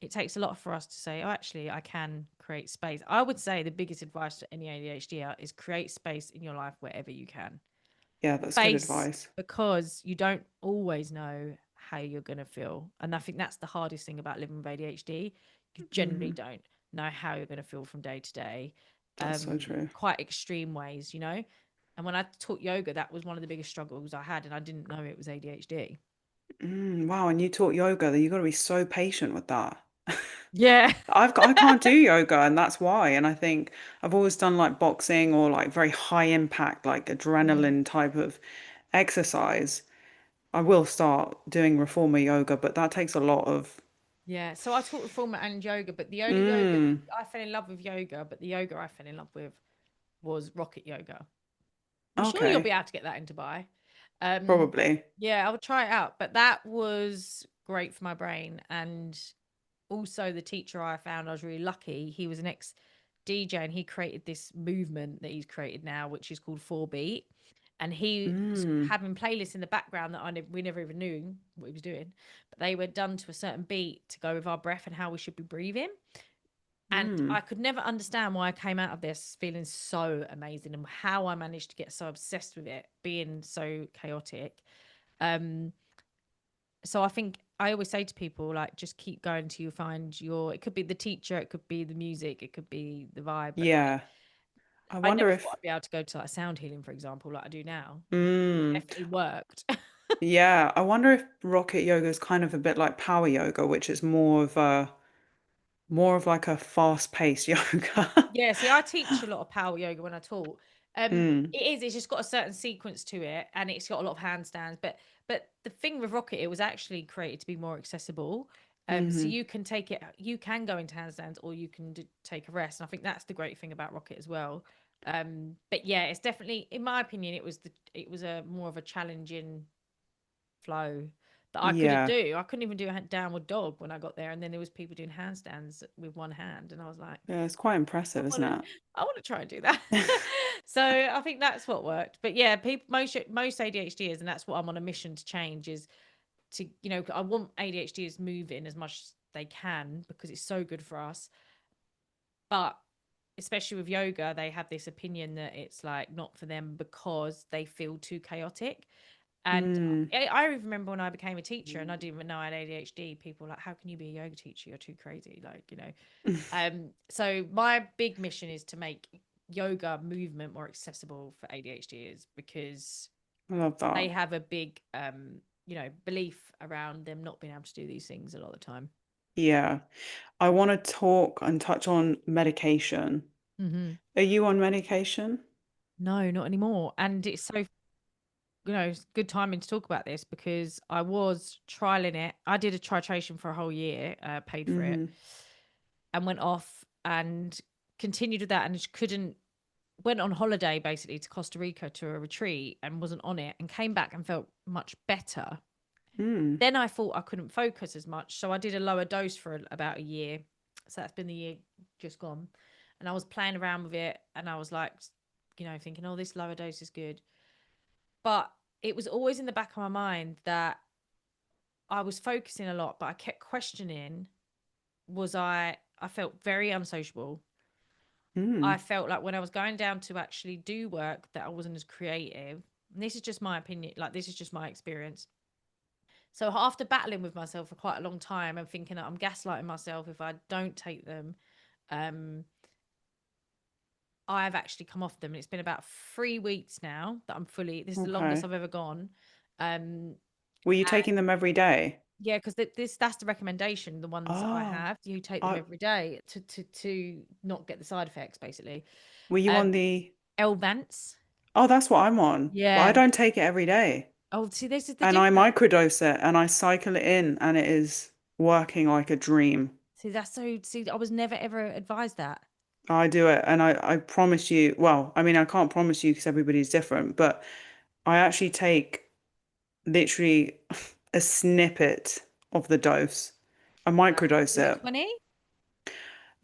it takes a lot for us to say, oh, actually, I can create space. I would say the biggest advice to any ADHD is create space in your life wherever you can. Yeah, that's good Space, advice. because you don't always know how you're going to feel. And I think that's the hardest thing about living with ADHD. You generally Mm, don't know how you're going to feel from day to day. that's so true. Quite extreme ways, you know. And when I taught yoga, that was one of the biggest struggles I had, and I didn't know it was ADHD. Wow, and you taught yoga, you got to be so patient with that. Yeah. I can't do yoga, and that's why. And I think I've always done like boxing or like very high impact, like Mm. adrenaline type of exercise. I will start doing reformer yoga, but that takes a lot of. Yeah. So I taught reformer and yoga, but the only yoga Mm, I fell in love with yoga, but the yoga I fell in love with was rocket yoga. I'm sure you'll be okay, able to get that in Dubai. Um, probably. yeah, I'll try it out. But that was great for my brain. And also the teacher I found, I was really lucky. He was an ex DJ and he created this movement that he's created now, which is called 4 beat. And he was Mm, having playlists in the background that we never even knew what he was doing, but they were done to a certain beat to go with our breath and how we should be breathing. And mm, I could never understand why I came out of this feeling so amazing and how I managed to get so obsessed with it, being so chaotic. Um, so I think I always say to people, like, just keep going till you find your, it could be the teacher, it could be the music, it could be the vibe, but like, yeah. I I wonder never thought if. I'd be able to go to like sound healing, for example, like I do now. Mm, Definitely worked. yeah, I wonder if rocket yoga is kind of a bit like power yoga, which is more of like a fast-paced yoga. Yeah, see, I teach a lot of power yoga when I taught. Mm, It's just got a certain sequence to it, and it's got a lot of handstands. But the thing with Rocket, it was actually created to be more accessible. So hmm. you can take it, you can go into handstands, or you can take a rest. And I think that's the great thing about Rocket as well. But yeah, it's definitely, in my opinion, it was a more of a challenging flow that I couldn't Yeah. do. I couldn't even do a downward dog when I got there, and then there was people doing handstands with one hand, and I was like, Yeah, it's quite I impressive, isn't want to, it? I want to try and do that. So I think that's what worked. But yeah, people, most ADHDers, and that's what I'm on a mission to change, is to, you know, I want ADHDers moving as much as they can because it's so good for us. But especially with yoga, they have this opinion that it's like not for them because they feel too chaotic. And Mm. I remember when I became a teacher and I didn't even know I had ADHD, people were like, how can you be a yoga teacher? You're too crazy. Like, you know. So my big mission is to make yoga movement more accessible for ADHDers because I love they that. have a big belief around them not being able to do these things a lot of the time. Yeah. I want to talk and touch on medication. Hmm. Are you on medication? No, not anymore. And it's so, it's good timing to talk about this because I was trialing it. I did a titration for a whole year, paid for it, Hmm. and went off and continued with that and just couldn't, went on holiday basically to Costa Rica to a retreat and wasn't on it and came back and felt much better. Mm. Then I thought I couldn't focus as much. So I did a lower dose for about a year. So that's been the year just gone. And I was playing around with it and I was like, thinking, oh, this lower dose is good. But it was always in the back of my mind that I was focusing a lot, but I kept questioning, I felt very unsociable. I Mm. felt like when I was going down to actually do work that I wasn't as creative. And this is just my opinion, like this is just my experience. So after battling with myself for quite a long time and thinking that I'm gaslighting myself if I don't take them, um, I've actually come off them. And it's been about 3 weeks now that I'm fully, this is the longest Okay. I've ever gone. Um, Were you taking them every day? yeah, because that's the recommendation. The ones I Oh, have, you take them I every day to not get the side effects, basically. were you on Um, the Elvance, Oh, that's what I'm on. But I yeah. don't take it every day. Oh, see, this is the And I difference. microdose it and I cycle it in and it is working like a dream. See, that's so. See, I was never ever advised that. I do it and I promise you, well, I mean, I can't promise you because everybody's different, but I actually take literally a snippet of the dose. I microdose Is it it. 20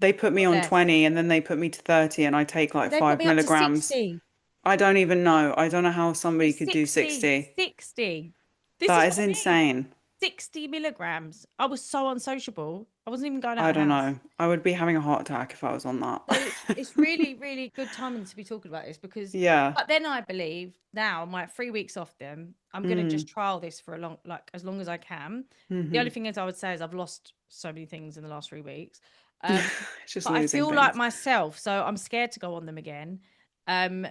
They put me or on less? 20 and then they put me to 30 and I take like They put five me up to milligrams. 60. I don't even know. I don't know how To somebody could do 60. 60. 60. This is That what is I mean. insane. 60 milligrams. I was so unsociable. I wasn't even going out I of the don't house. know. I would be having a heart attack if I was on that. So it's really, really good timing to be talking about this because, Yeah. but then I believe now my 3 weeks off them, I'm gonna Mm. just trial this for a long, like as long as I can. The Mm-hmm. only thing is, I would say is I've lost so many things in the last 3 weeks, Yeah. um, It's just but I losing feel like things. myself, so I'm scared to go on them again. Um,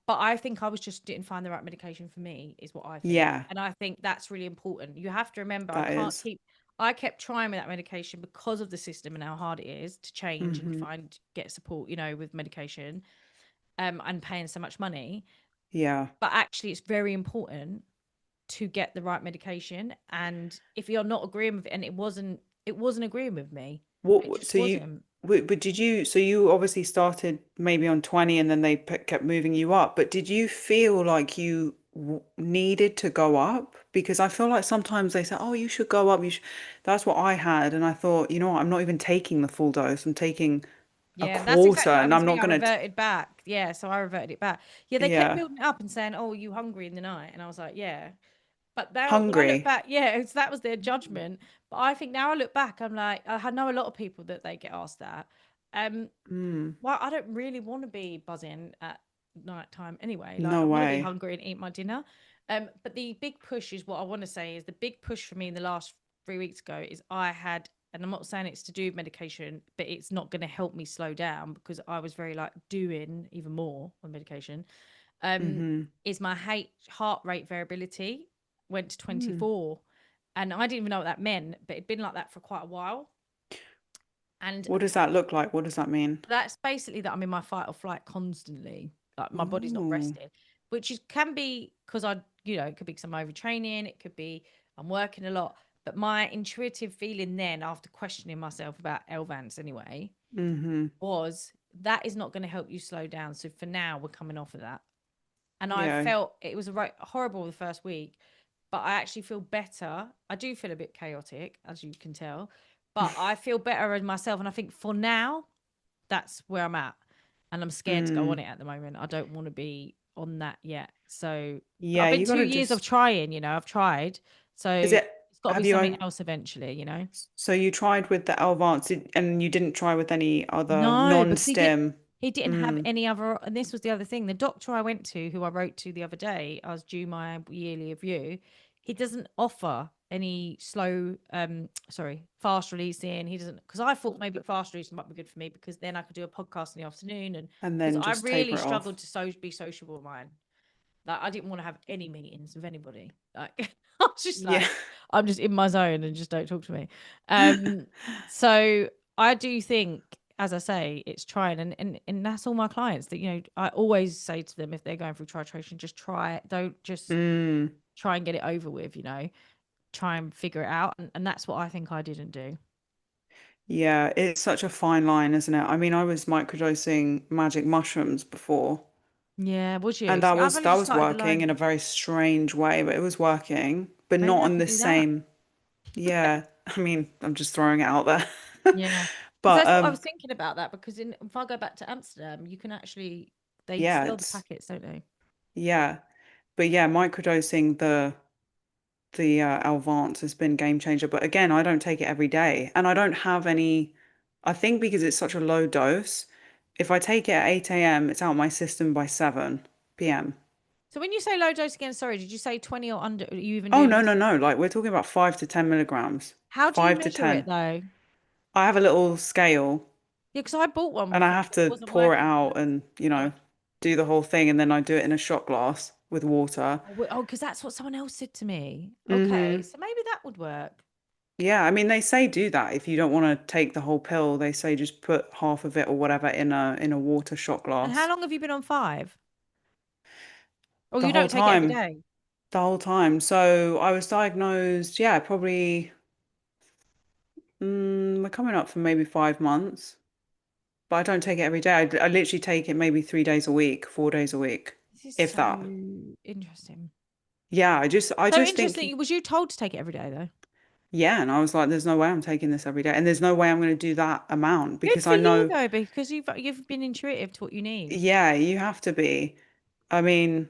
but I think I was just didn't find the right medication for me, is what I think. Yeah, And I think that's really important. You have to remember, that is. I kept trying with that medication because of the system and how hard it is to change and Mm-hmm. get support, with medication, and paying so much money. Yeah. But actually, it's very important to get the right medication. And if you're not agreeing with it, and it wasn't agreeing with me, it What, just so you, wasn't. but did you, so you obviously started maybe on 20 and then they kept moving you up, but did you feel like you needed to go up? Because I feel like sometimes they say, oh, you should go up. You should. That's what I had. And I thought, you know what, I'm not even taking the full dose. I'm taking a Yeah, that's quarter exactly what and happened I'm to me. not I going to, reverted back. Yeah, so I reverted it back. Yeah, they kept yeah, building it up and saying, "Oh, you hungry in the night?" And I was like, "Yeah." But now when I look hungry. back, yeah, that was their judgment. But I think now I look back, I'm like, I know a lot of people that they get asked that. Um, Mm, well, I don't really want to be buzzing at night time anyway. Like I no want to be way. hungry and eat my dinner. But the big push is what I want to say is the big push for me in the last 3 weeks ago is I had, and I'm not saying it's to do with medication, but it's not going to help me slow down because I was very like doing even more on medication. Um, Mm-hmm. is my heart rate variability went to Mm. 24, and I didn't even know what that meant, but it'd been like that for quite a while. And What does that look like? What does that mean? that's basically that I'm in my fight or flight constantly. Like my body's not Ooh. rested, which can be because it could be some overtraining, it could be I'm working a lot. But my intuitive feeling then, after questioning myself about LVANs anyway, Mm-hmm. was that is not going to help you slow down. So for now, we're coming off of that. And I Yeah. felt it was horrible the first week, but I actually feel better. I do feel a bit chaotic, as you can tell, but I feel better in myself. And I think for now, that's where I'm at. And I'm scared to go on Mm. it at the moment. I don't want to be on that yet. So Yeah, I've been you two gotta years of just, trying, I've tried. So is it, it's got to be have you, something else eventually. so you tried with the Advance and you didn't try with any other No, because non-stim. he didn't have Mm. any other, and this was the other thing. The doctor I went to, who I wrote to the other day, I was due my yearly review. He doesn't offer any fast releasing. He doesn't, because I thought maybe fast releasing might be good for me because then I could do a podcast in the afternoon, and And because then I just really taper it off. struggled to be sociable with mine. Like I didn't want to have any meetings with anybody. Like I was just Yeah. like, I'm just in my zone and just don't talk to me. So I do think, as I say, it's trying, and that's all my clients that I always say to them if they're going through titration, just try it. Don't just Mm. try and get it over with. Try and figure it out, and that's what I think I didn't do. Yeah, it's such a fine line, isn't it? I mean, I was microdosing magic mushrooms before, Yeah, was you? and See, I've only that just was started the working line. in a very strange way, but it was working, but Maybe not I on could the do that. same. Yeah, I mean, I'm just throwing it out there. Yeah, because But that's what I was thinking about that. Because if I go back to Amsterdam, you can actually they yeah, sell the it's packets, don't they? yeah. But yeah, microdosing the Alvance has been game changer. But again, I don't take it every day, and I don't have any. I think because it's such a low dose, if I take it at 8 a.m., it's out my system by 7 p.m. So when you say low dose again, sorry, did you say 20 or under? Are you even Oh doing no, less? no, no! Like we're talking about 5 to 10 milligrams, How do you five to measure it ten. though? I have a little scale, Yeah, because I bought one and I before, have but it to wasn't pour it working. out and Oh, do the whole thing, and then I do it in a shot glass with water. because that's what someone else said to me. Okay, Hmm. so maybe that would work. Yeah, I mean they say do that if you don't want to take the whole pill. They say just put half of it or whatever in a water shot And how glass. long have you been on five? Oh, The you whole don't take it every time, day. the whole time. So I was diagnosed, yeah, probably we're coming up for maybe 5 months, but I don't take it every day. I literally take it maybe 3 days a week, 4 days a week, This is if so that. interesting. Yeah, I So just think interesting. Was you told to take it every day though? yeah, and I was like, there's no way I'm taking this every day, and there's no way I'm going to do that amount Good because for I you know, though, because you've been intuitive to what you need. yeah, you have to be. I mean,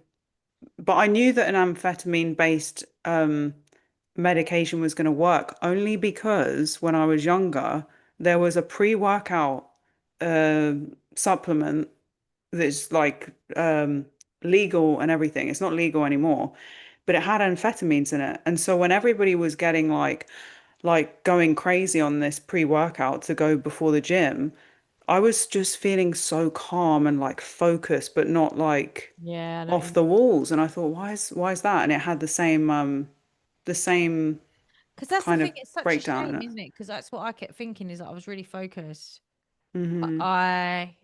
but I knew that an amphetamine based medication was going to work, only because when I was younger, there was a pre-workout uh, supplement that's like legal and everything. It's not legal anymore, but it had amphetamines in it. And so when everybody was getting like going crazy on this pre-workout to go before the gym, I was just feeling so calm and like focused, but not like Yeah, I know what you off the mean. walls. And I thought, why is that? And it had the same Because that's the kind thing, of it's such a breakdown in shame, it. isn't it? Because that's what I kept thinking is that I was really focused. But Mm-hmm. I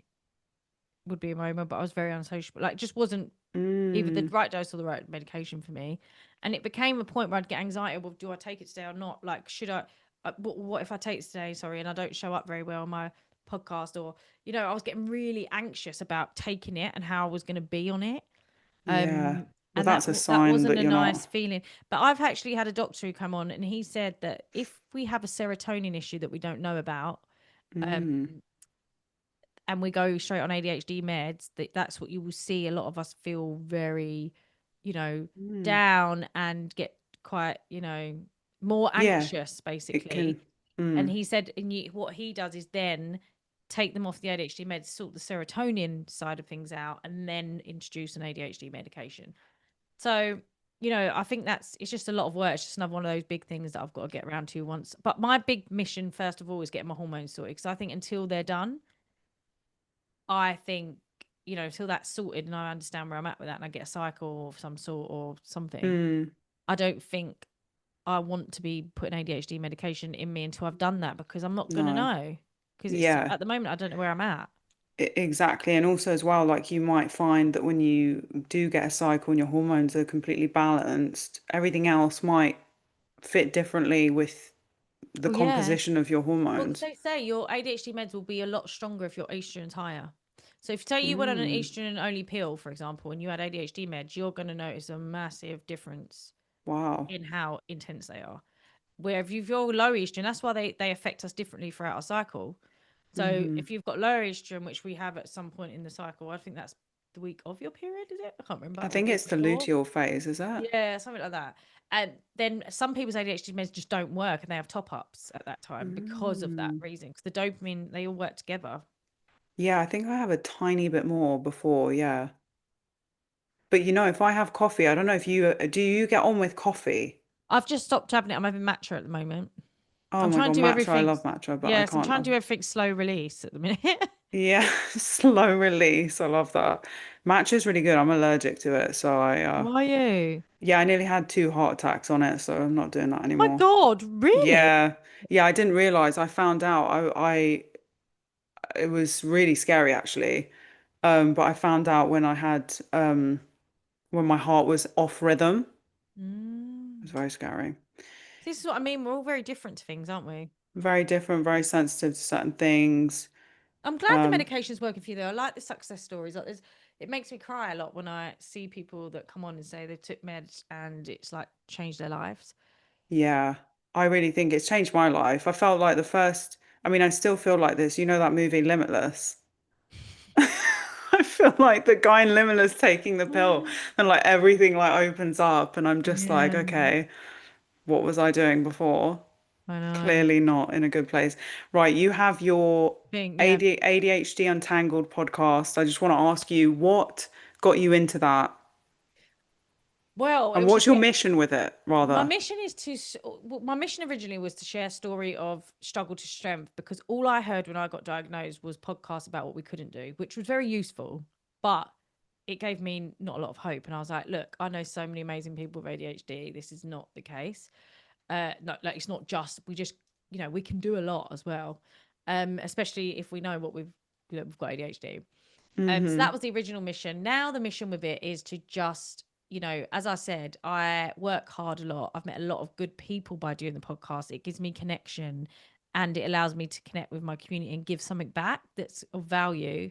would be a moment, but I was very unsociable. Like, just wasn't either the Mm. right dose or the right medication for me. And it became a point where I'd get anxiety. Well, do I take it today or not? Like, should I? What if I take it today? Sorry, and I don't show up very well on my podcast, or I was getting really anxious about taking it and how I was going to be on it. Yeah. Well, And that that's a that sign wasn't that a you're not. nice feeling. But I've actually had a doctor who come on, and he said that if we have a serotonin issue that we don't know about, um, Mm. and we go straight on ADHD meds, that's what you will see. A lot of us feel very, you know, Mm. down and get quite, more Yeah, anxious, it basically. can. And Mm. he said, what he does is then take them off the ADHD meds, sort the serotonin side of things out, and then introduce an ADHD medication. So, I think it's just a lot of work. It's just another one of those big things that I've got to get around to once. But my big mission, first of all, is getting my hormones sorted, because I think until they're done, I think, until that's sorted and I understand where I'm at with that and I get a cycle of some sort or something, Mm. I don't think I want to be putting ADHD medication in me until I've done that, because I'm not going to No. know. Because it's Yeah, at the moment, I don't know where I'm at. exactly. And also as well, like you might find that when you do get a cycle and your hormones are completely balanced, everything else might fit differently with the Well, yeah. composition of your Well, because hormones. they say your ADHD meds will be a lot stronger if your estrogen's higher. So if say you went on an Mm. estrogen only pill, for example, and you had ADHD meds, you're going to notice a massive difference Wow. in how intense they are. Where if you're low estrogen, that's why they affect us differently throughout our cycle. So Hmm. if you've got lower estrogen, which we have at some point in the cycle, I think that's the week of your period, is it? I can't remember, I or the think week it's the before. luteal phase, is it? Yeah, something like that. And then some people's ADHD meds just don't work and they have top ups at that time because of that Mm. reason. Because the dopamine, they all work together. Yeah, I think I have a tiny bit more before, yeah. But if I have coffee, I don't know if you get on with coffee? I've just stopped having it. I'm having matcha at the moment. Oh I'm my trying God, to do matcha, I everything. love matcha, but I Yes, I'm can't. trying to do everything slow release at the minute. Yeah, slow release. I love that. Matcha is really good. I'm allergic to it, so Why are you? yeah, I nearly had 2 heart attacks on it, so I'm not doing that Oh my anymore. God, really? Yeah, yeah, I didn't realize. I found out. It was really scary actually. But I found out when I had when my heart was off rhythm. It was Mm. very scary. This is what I mean. We're all very different to things, aren't we? Very different, very sensitive to certain things. I'm glad the Um, medication's working for you though. I like the success stories. Like it makes me cry a lot when I see people that come on and say they took meds and it's like changed their lives. yeah, I really think it's changed my life. I felt like I mean, I still feel like this. You know that movie Limitless? I feel like the guy in Limitless taking the pill and like everything like opens up and I'm just like, Yeah, okay, what was I doing before? I know. Clearly not in a good place. Right, you have your Yeah. ADHD Untangled podcast. I just want to ask you what got you into that? Well, it And was what's just your mission with it, my rather? mission is my mission originally was to share a story of struggle to strength, because all I heard when I got diagnosed was podcasts about what we couldn't do, which was very useful, but it gave me not a lot of hope. And I was like, look, I know so many amazing people with ADHD. This is not the case. No, like it's not just we just we can do a lot as well, especially if we know what we've got ADHD. So Mm-hmm. that was the original mission. Now the mission with it is to just, as I said, I work hard a lot. I've met a lot of good people by doing the podcast. It gives me connection and it allows me to connect with my community and give something back that's of value.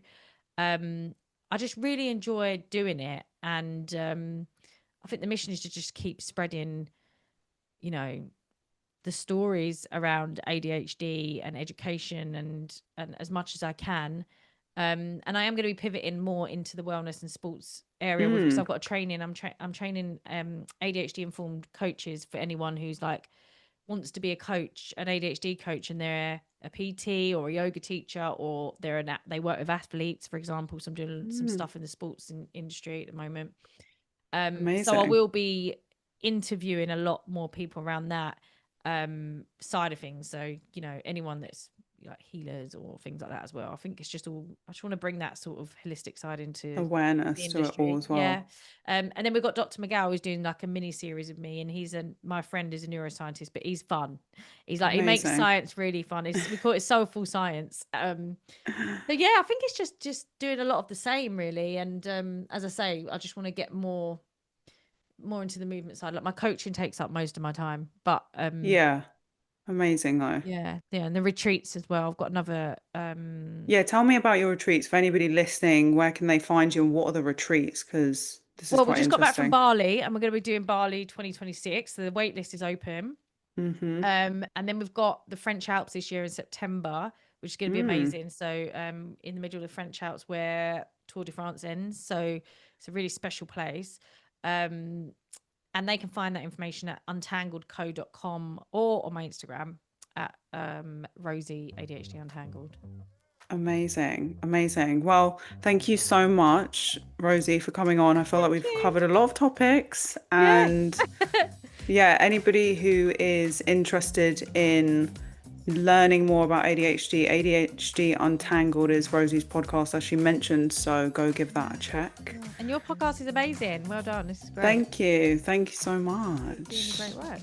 Um, I just really enjoy doing it. And I think the mission is to just keep spreading, you know, the stories around ADHD and education and as much as I can, And I am going to be pivoting more into the wellness and sports area because I've got a training. I'm training ADHD informed coaches for anyone who's like wants to be a coach, an ADHD coach, and they're a PT or a yoga teacher, or they work with athletes, for example. So I'm doing some stuff in the sports industry at the moment. So I will be interviewing a lot more people around that side of things. So, you know, anyone that's like healers or things like that as well. I think it's just all, I just want to bring that sort of holistic side into awareness to it all as well. Yeah. And then we've got Dr. McGow who's doing like a mini series with me, and my friend is a neuroscientist, but he's fun. He's like, he makes science really fun. We call it soulful science. So yeah, I think it's just doing a lot of the same really. And as I say, I just want to get more into the movement side. Like my coaching takes up most of my time, but yeah, amazing though. Yeah, and the retreats as well. I've got another yeah, tell me about your retreats. For anybody listening, where can they find you and what are the retreats? Because this is quite interesting. Well, we just got back from Bali and we're going to be doing Bali 2026. So the wait list is open. And then we've got the French Alps this year in September, which is going to be amazing. So in the middle of the French Alps where Tour de France ends. So it's a really special place. And they can find that information at untangledco.com or on my Instagram at Rosie ADHD Untangled. Amazing. Well, thank you so much, Rosie, for coming on. I feel like we've covered a lot of topics, and yeah, anybody who is interested in learning more about ADHD Untangled is Rosie's podcast, as she mentioned, so go give that a check. And your podcast is amazing. Well done. This is great. Thank you so much. You're doing great work.